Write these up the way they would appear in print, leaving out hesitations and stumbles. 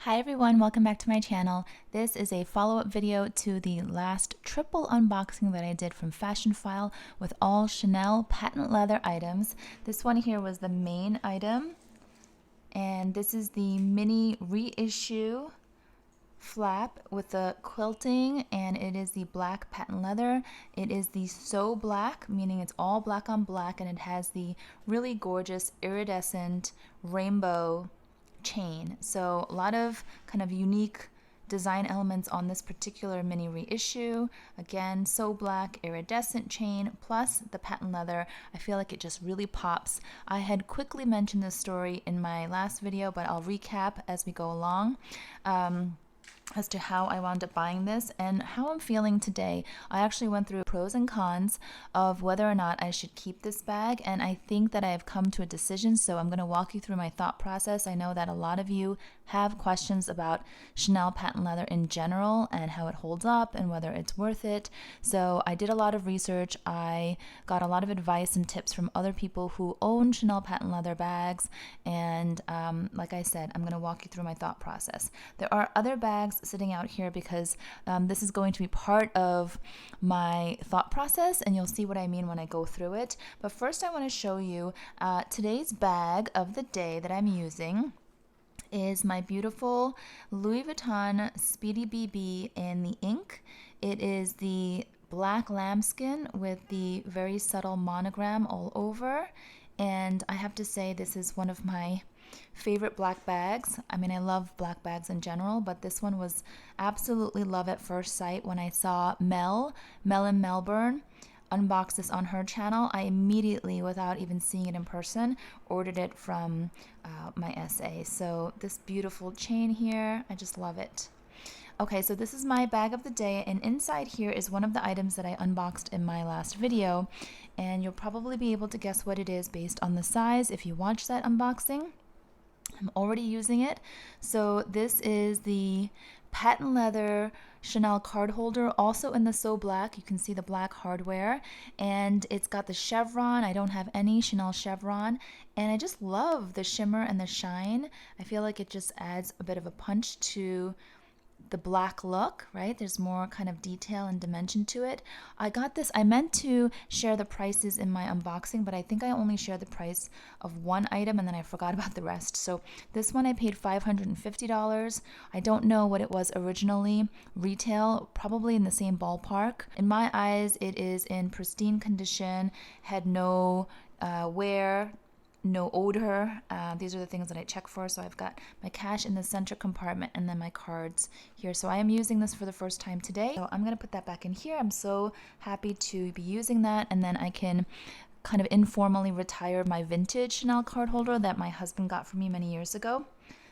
Hi everyone, welcome back to my channel. This is a follow-up video to the last triple unboxing that I did from Fashionphile with all Chanel patent leather items. This one here was the main item, and this is the mini reissue flap with the quilting, and it is the black patent leather. It is the so black, meaning it's all black on black, and it has the really gorgeous iridescent rainbow chain. So a lot of kind of unique design elements on this particular mini reissue. Again, so black, iridescent chain, plus the patent leather. I feel like it just really pops. I had quickly mentioned this story in my last video, but I'll recap as we go along. As to how I wound up buying this and how I'm feeling today. I actually went through pros and cons of whether or not I should keep this bag, and I think that I have come to a decision, so I'm going to walk you through my thought process. I know that a lot of you have questions about Chanel patent leather in general and how it holds up and whether it's worth it. So I did a lot of research. I got a lot of advice and tips from other people who own Chanel patent leather bags, and like I said, I'm going to walk you through my thought process. There are other bags sitting out here because this is going to be part of my thought process, and you'll see what I mean when I go through it. But first I want to show you today's bag of the day that I'm using is my beautiful Louis Vuitton Speedy BB in the ink. It is the black lambskin with the very subtle monogram all over, and I have to say this is one of my favorite black bags. I mean, I love black bags in general, but this one was absolutely love at first sight. When I saw Mel in Melbourne unbox this on her channel, I immediately, without even seeing it in person, ordered it from my SA. So this beautiful chain here, I just love it. Okay, so this is my bag of the day, and inside here is one of the items that I unboxed in my last video, and you'll probably be able to guess what it is based on the size if you watch that unboxing. I'm already using it. So this is the patent leather Chanel card holder, also in the so black. You can see the black hardware, and it's got the chevron. I don't have any Chanel chevron, and I just love the shimmer and the shine. I feel like it just adds a bit of a punch to the black look, right? There's more kind of detail and dimension to it. I got this, I meant to share the prices in my unboxing, but I think I only shared the price of one item and then I forgot about the rest. So this one I paid $550. I don't know what it was originally retail, probably in the same ballpark. In my eyes, it is in pristine condition, had no wear, no odor. These are the things that I check for. So I've got my cash in the center compartment and then my cards here. So I am using this for the first time today. So I'm going to put that back in here. I'm so happy to be using that, and then I can kind of informally retire my vintage Chanel card holder that my husband got for me many years ago.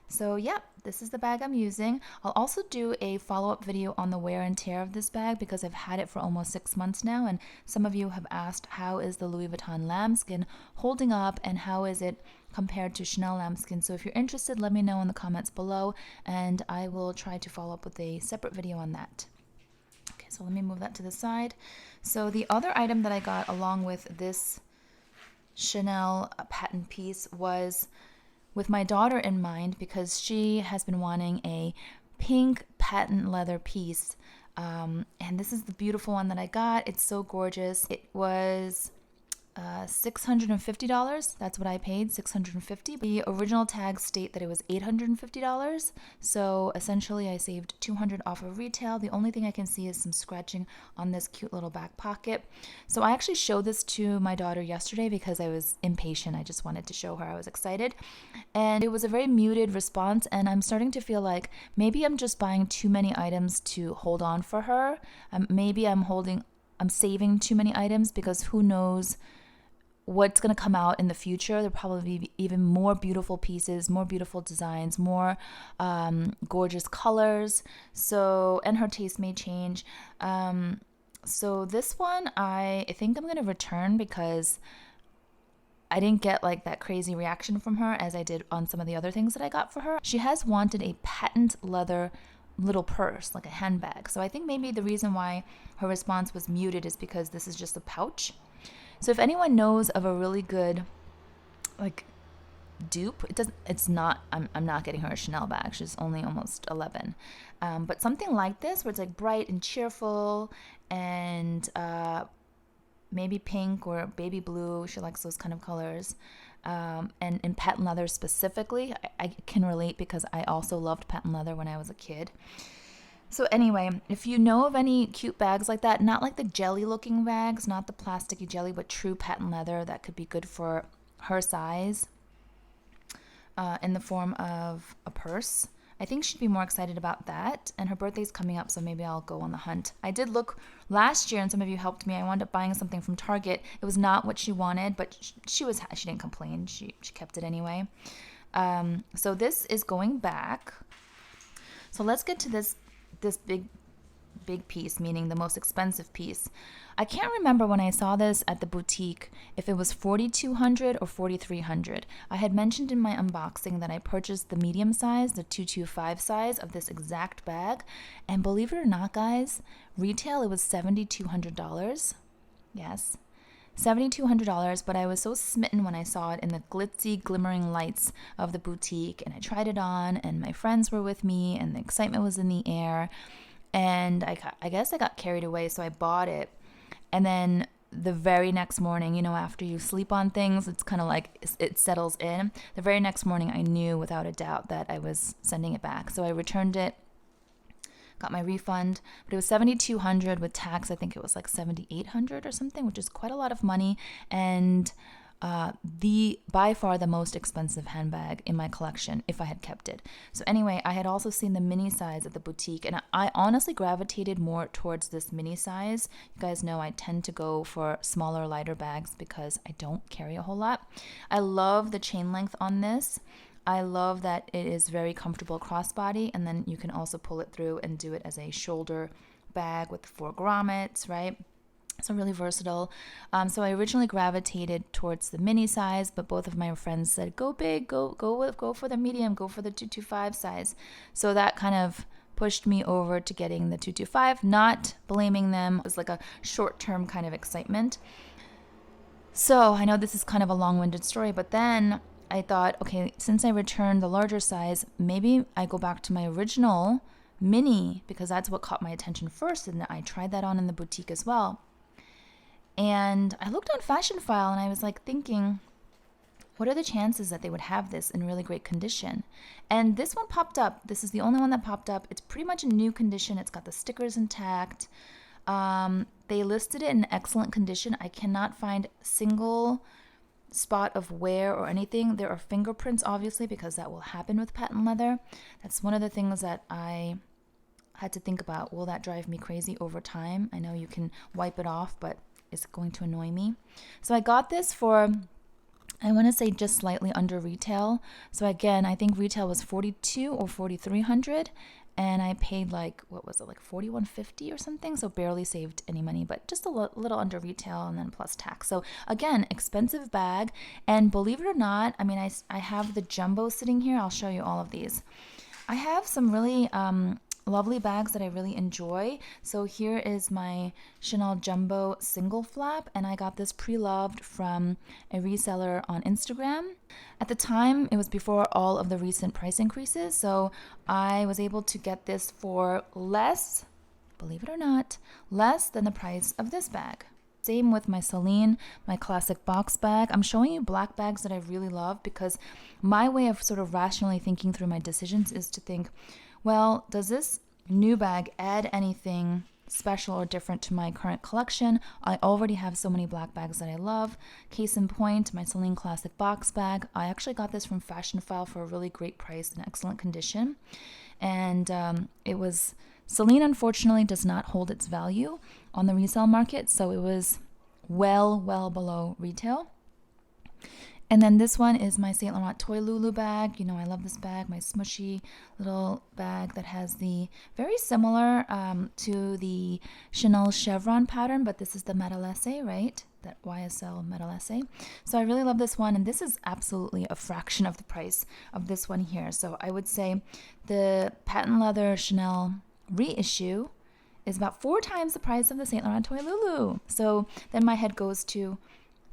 So yeah, this is the bag I'm using. I'll also do a follow-up video on the wear and tear of this bag because I've had it for almost 6 months now, and some of you have asked how is the Louis Vuitton lambskin holding up and how is it compared to Chanel lambskin. So if you're interested, let me know in the comments below and I will try to follow up with a separate video on that. Okay, so let me move that to the side. So the other item that I got along with this Chanel patent piece was with my daughter in mind, because she has been wanting a pink patent leather piece. And this is the beautiful one that I got. It's so gorgeous. It was $650. That's what I paid, $650. The original tags state that it was $850. So essentially I saved $200 off of retail. The only thing I can see is some scratching on this cute little back pocket. So I actually showed this to my daughter yesterday because I was impatient. I just wanted to show her I was excited. And it was a very muted response, and I'm starting to feel like maybe I'm just buying too many items to hold on for her. Maybe I'm saving too many items because who knows what's going to come out in the future. There'll probably be even more beautiful pieces, more beautiful designs, more gorgeous colors. So, and her taste may change. So this one, I think I'm going to return because I didn't get like that crazy reaction from her as I did on some of the other things that I got for her. She has wanted a patent leather little purse, like a handbag. So I think maybe the reason why her response was muted is because this is just a pouch. So if anyone knows of a really good like dupe. It's not, I'm not getting her a Chanel bag. She's only almost 11. But something like this where it's like bright and cheerful and maybe pink or baby blue. She likes those kind of colors. And in patent leather specifically, I can relate because I also loved patent leather when I was a kid. So anyway, if you know of any cute bags like that, not like the jelly looking bags, not the plasticky jelly, but true patent leather that could be good for her size in the form of a purse, I think she'd be more excited about that. And her birthday's coming up, so maybe I'll go on the hunt. I did look last year, and some of you helped me. I wound up buying something from Target. It was not what she wanted, but she didn't complain. She kept it anyway. So this is going back. So let's get to this big piece, meaning the most expensive piece. I can't remember when I saw this at the boutique if it was $4,200 or $4,300. I had mentioned in my unboxing that I purchased the medium size, the 225 size of this exact bag, and believe it or not, guys, retail it was $7,200. Yes, $7,200, but I was so smitten when I saw it in the glitzy, glimmering lights of the boutique, and I tried it on, and my friends were with me, and the excitement was in the air, and I guess I got carried away, so I bought it. And then the very next morning, you know, after you sleep on things, it's kind of like it settles in. The very next morning, I knew without a doubt that I was sending it back, so I returned it. Got my refund, but it was $7,200 with tax. I think it was like $7,800 or something, which is quite a lot of money, and by far the most expensive handbag in my collection if I had kept it. So anyway, I had also seen the mini size at the boutique, and I honestly gravitated more towards this mini size. You guys know I tend to go for smaller, lighter bags because I don't carry a whole lot. I love the chain length on this. I love that it is very comfortable crossbody, and then you can also pull it through and do it as a shoulder bag with 4 grommets, right? So really versatile. So I originally gravitated towards the mini size, but both of my friends said, go big, go for the medium, go for the 225 size. So that kind of pushed me over to getting the 225, not blaming them. It was like a short-term kind of excitement. So I know this is kind of a long-winded story, but then I thought, okay, since I returned the larger size, maybe I go back to my original mini because that's what caught my attention first, and I tried that on in the boutique as well. And I looked on Fashion File and I was like thinking, what are the chances that they would have this in really great condition? And this one popped up. This is the only one that popped up. It's pretty much in new condition. It's got the stickers intact. They listed it in excellent condition. I cannot find a single spot of wear or anything. There are fingerprints, obviously, because that will happen with patent leather. That's one of the things that I had to think about. Will that drive me crazy over time? I know you can wipe it off, but it's going to annoy me. So I got this for, I want to say just slightly under retail. So again, I think retail was $4,200 or $4,300, and I paid like, what was it, like $4,150 or something? So barely saved any money, but just a little under retail, and then plus tax. So again, expensive bag. And believe it or not, I mean, I have the jumbo sitting here. I'll show you all of these. I have some really lovely bags that I really enjoy. So here is my Chanel Jumbo single flap, and I got this pre-loved from a reseller on Instagram. At the time, it was before all of the recent price increases, so I was able to get this for less, believe it or not, less than the price of this bag. Same with my Celine, my classic box bag. I'm showing you black bags that I really love because my way of sort of rationally thinking through my decisions is to think, well, does this new bag add anything special or different to my current collection? I already have so many black bags that I love. Case in point, my Celine Classic Box Bag. I actually got this from Fashion File for a really great price and excellent condition. And it was, Celine unfortunately does not hold its value on the resale market, so it was well below retail. And then this one is my Saint Laurent Toy Lulu bag. You know, I love this bag, my smushy little bag that has the very similar to the Chanel chevron pattern, but this is the Matelassé, right? That YSL Matelassé. So I really love this one, and this is absolutely a fraction of the price of this one here. So I would say the patent leather Chanel reissue is about 4 times the price of the Saint Laurent Toy Lulu. So then my head goes to,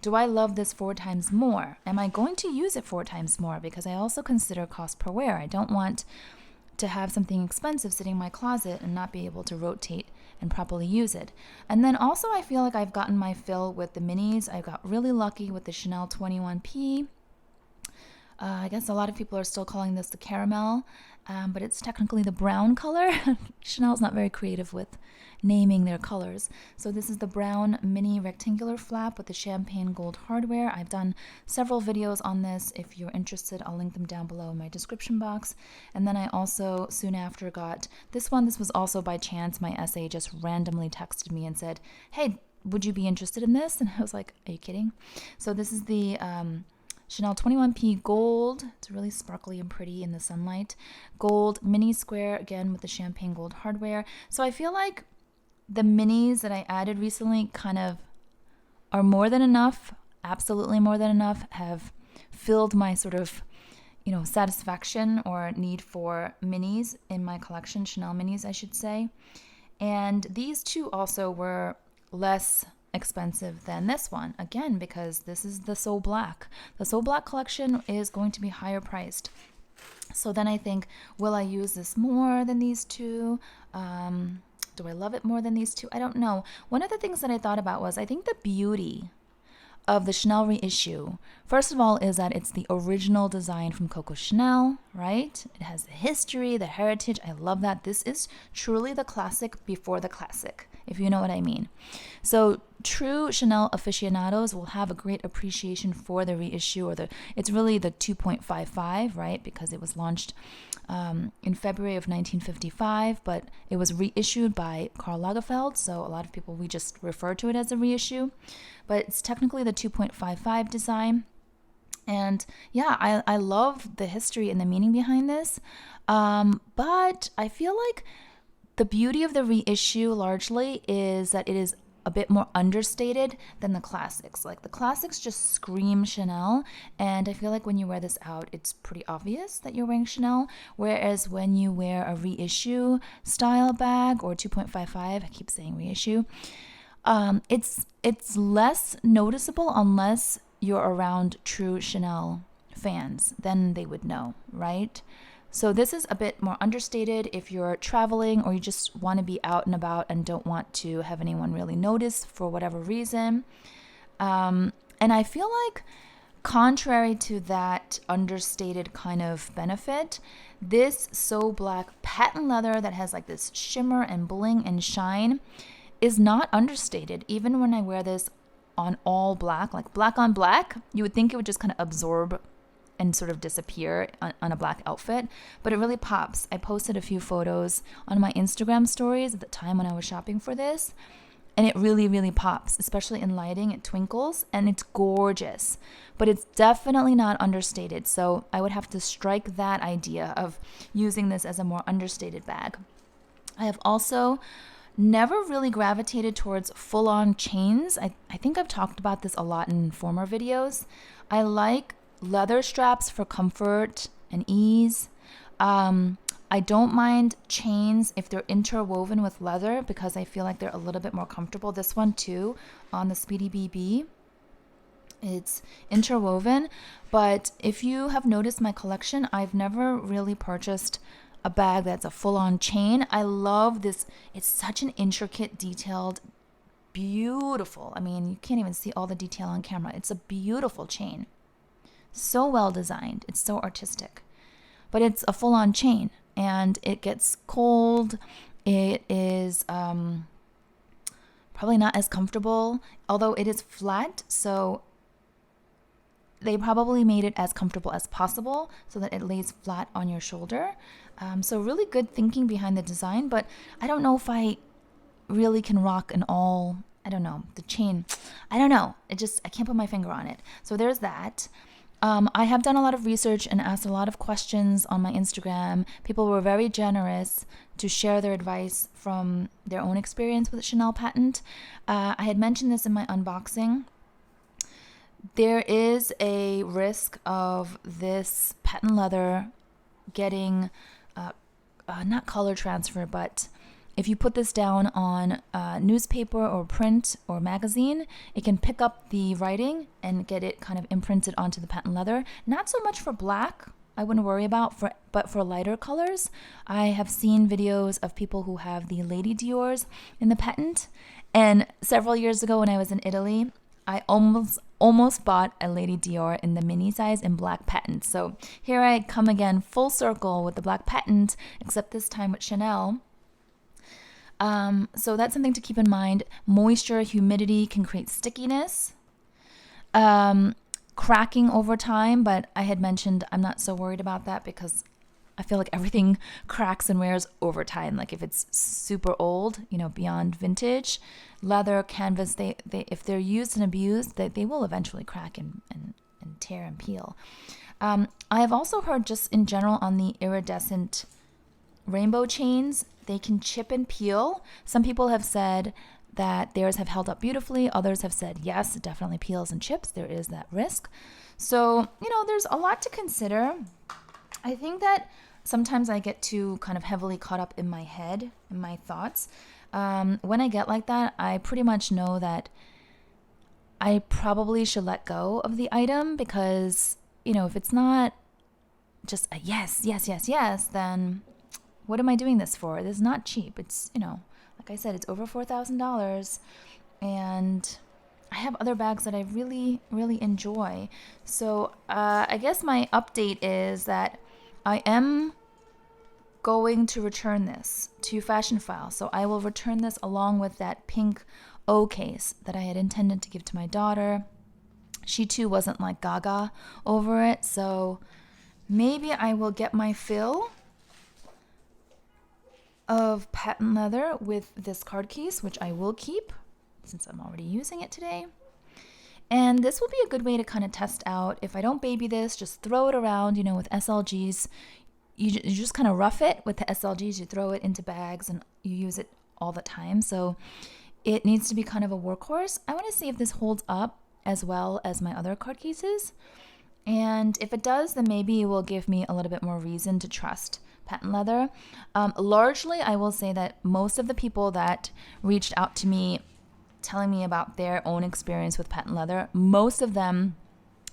Do I love this 4 times more? Am I going to use it 4 times more? Because I also consider cost per wear. I don't want to have something expensive sitting in my closet and not be able to rotate and properly use it. And then also I feel like I've gotten my fill with the minis. I got really lucky with the Chanel 21P. I guess a lot of people are still calling this the caramel, but it's technically the brown color. Chanel's not very creative with naming their colors. So this is the brown mini rectangular flap with the champagne gold hardware. I've done several videos on this. If you're interested, I'll link them down below in my description box. And then I also soon after got this one. This was also by chance. My SA just randomly texted me and said, hey, would you be interested in this? And I was like, are you kidding? So this is the Chanel 21P gold. It's really sparkly and pretty in the sunlight. Gold mini square, again with the champagne gold hardware. So I feel like the minis that I added recently kind of are more than enough, absolutely more than enough, have filled my sort of, satisfaction or need for minis in my collection, Chanel minis, I should say. And these two also were less expensive than this one, again, because this is the So Black. The So Black collection is going to be higher priced. So then I think, will I use this more than these two? Do I love it more than these two? I don't know. One of the things that I thought about was, I think the beauty of the Chanel reissue, first of all, is that it's the original design from Coco Chanel, right? It has the history, the heritage. I love that. This is truly the classic before the classic, if you know what I mean. So true Chanel aficionados will have a great appreciation for the reissue, or it's really the 2.55, right? Because it was launched in February of 1955, but it was reissued by Karl Lagerfeld. So a lot of people, we just refer to it as a reissue, but it's technically the 2.55 design. And yeah, I love the history and the meaning behind this. But I feel like the beauty of the reissue largely is that it is a bit more understated than the classics. Like the classics just scream Chanel, and I feel like when you wear this out, it's pretty obvious that you're wearing Chanel. Whereas when you wear a reissue style bag or 2.55, I keep saying reissue, it's less noticeable unless you're around true Chanel fans. Then they would know, right? So this is a bit more understated if you're traveling or you just want to be out and about and don't want to have anyone really notice for whatever reason. And I feel like contrary to that understated kind of benefit, this So Black patent leather that has like this shimmer and bling and shine is not understated. Even when I wear this on all black, like black on black, you would think it would just kind of absorb and sort of disappear on a black outfit, but it really pops. I posted a few photos on my Instagram stories at the time when I was shopping for this, and it really, really pops, especially in lighting. It twinkles and it's gorgeous, but it's definitely not understated. So I would have to strike that idea of using this as a more understated bag. I have also never really gravitated towards full-on chains. I think I've talked about this a lot in former videos. I like leather straps for comfort and ease. I don't mind chains if they're interwoven with leather because I feel like they're a little bit more comfortable. This one too, on the Speedy BB, it's interwoven. But if you have noticed my collection, I've never really purchased a bag that's a full-on chain. I love this. It's such an intricate, detailed, beautiful. I mean, you can't even see all the detail on camera. It's a beautiful chain. So well designed. It's so artistic. But it's a full-on chain and it gets cold. It is probably not as comfortable, although it is flat. So they probably made it as comfortable as possible so that it lays flat on your shoulder. So really good thinking behind the design, but I don't know if I really can rock an all, I don't know, the chain. I don't know. I can't put my finger on it. So there's that. I have done a lot of research and asked a lot of questions on my Instagram. People were very generous to share their advice from their own experience with the Chanel patent. I had mentioned this in my unboxing. There is a risk of this patent leather getting, not color transfer, but if you put this down on newspaper or print or magazine, it can pick up the writing and get it kind of imprinted onto the patent leather. Not so much for black, I wouldn't worry about, but for lighter colors. I have seen videos of people who have the Lady Dior's in the patent. And several years ago when I was in Italy, I almost bought a Lady Dior in the mini size in black patent. So here I come again full circle with the black patent, except this time with Chanel. So that's something to keep in mind. Moisture, humidity can create stickiness, cracking over time, but I had mentioned I'm not so worried about that because I feel like everything cracks and wears over time. Like if it's super old, beyond vintage, leather, canvas, they if they're used and abused, they will eventually crack and tear and peel. I have also heard just in general on the iridescent rainbow chains, they can chip and peel. Some people have said that theirs have held up beautifully. Others have said, yes, it definitely peels and chips. There is that risk. So, there's a lot to consider. I think that sometimes I get too kind of heavily caught up in my head, in my thoughts. When I get like that, I pretty much know that I probably should let go of the item because, if it's not just a yes, then what am I doing this for? This is not cheap. It's, like I said, it's over $4,000. And I have other bags that I really, really enjoy. So I guess my update is that I am going to return this to Fashion File. So I will return this along with that pink O case that I had intended to give to my daughter. She too wasn't like gaga over it. So maybe I will get my fill of patent leather with this card case, which I will keep since I'm already using it today. And this will be a good way to kind of test out. If I don't baby this, just throw it around, with SLGs. You just kind of rough it with the SLGs. You throw it into bags and you use it all the time. So it needs to be kind of a workhorse. I want to see if this holds up as well as my other card cases. And if it does, then maybe it will give me a little bit more reason to trust patent leather. Largely, I will say that most of the people that reached out to me telling me about their own experience with patent leather, most of them,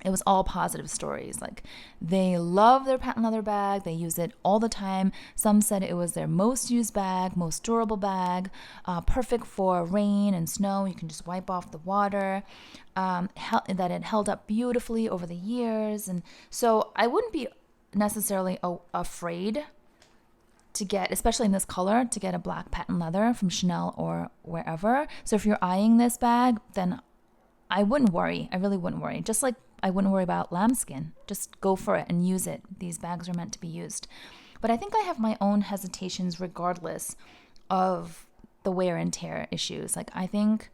it was all positive stories. Like they love their patent leather bag. They use it all the time. Some said it was their most used bag, most durable bag, perfect for rain and snow. You can just wipe off the water, that it held up beautifully over the years. And so I wouldn't be necessarily afraid to get, especially in this color, to get a black patent leather from Chanel or wherever. So if you're eyeing this bag, then I wouldn't worry. I really wouldn't worry. Just like I wouldn't worry about lambskin. Just go for it and use it. These bags are meant to be used. But I think I have my own hesitations regardless of the wear and tear issues. Like I think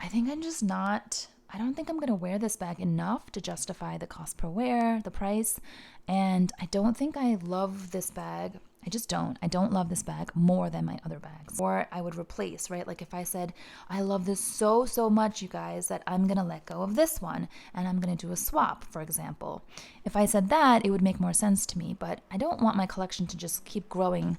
I'm just not, I don't think I'm going to wear this bag enough to justify the cost per wear, the price. And I don't think I love this bag. I just don't. I don't love this bag more than my other bags. Or I would replace, right? Like if I said, I love this so much, you guys, that I'm going to let go of this one and I'm going to do a swap, for example. If I said that, it would make more sense to me. But I don't want my collection to just keep growing,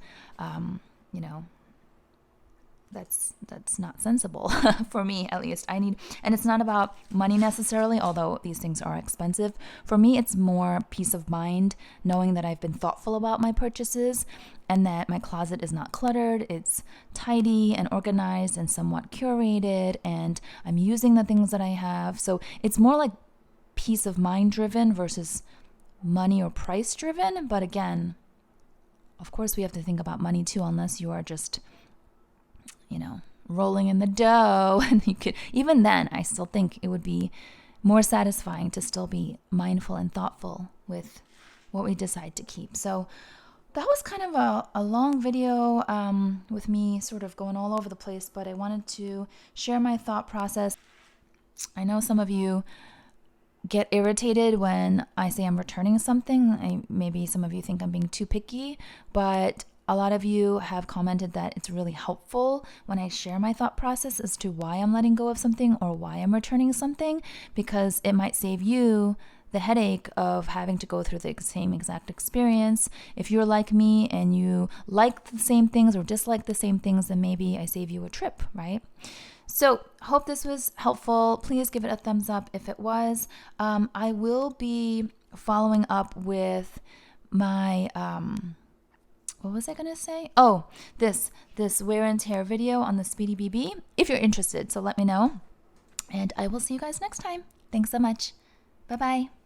That's not sensible for me, at least. And it's not about money necessarily, although these things are expensive. For me, it's more peace of mind, knowing that I've been thoughtful about my purchases and that my closet is not cluttered. It's tidy and organized and somewhat curated, and I'm using the things that I have. So it's more like peace of mind driven versus money or price driven. But again, of course, we have to think about money too, unless you are just rolling in the dough. And even then, I still think it would be more satisfying to still be mindful and thoughtful with what we decide to keep. So that was kind of a long video with me sort of going all over the place, but I wanted to share my thought process. I know some of you get irritated when I say I'm returning something. Maybe some of you think I'm being too picky, but a lot of you have commented that it's really helpful when I share my thought process as to why I'm letting go of something or why I'm returning something, because it might save you the headache of having to go through the same exact experience. If you're like me and you like the same things or dislike the same things, then maybe I save you a trip, right? So hope this was helpful. Please give it a thumbs up if it was. I will be following up with my, what was I going to say? Oh, this wear and tear video on the Speedy BB, if you're interested. So let me know, and I will see you guys next time. Thanks so much. Bye-bye.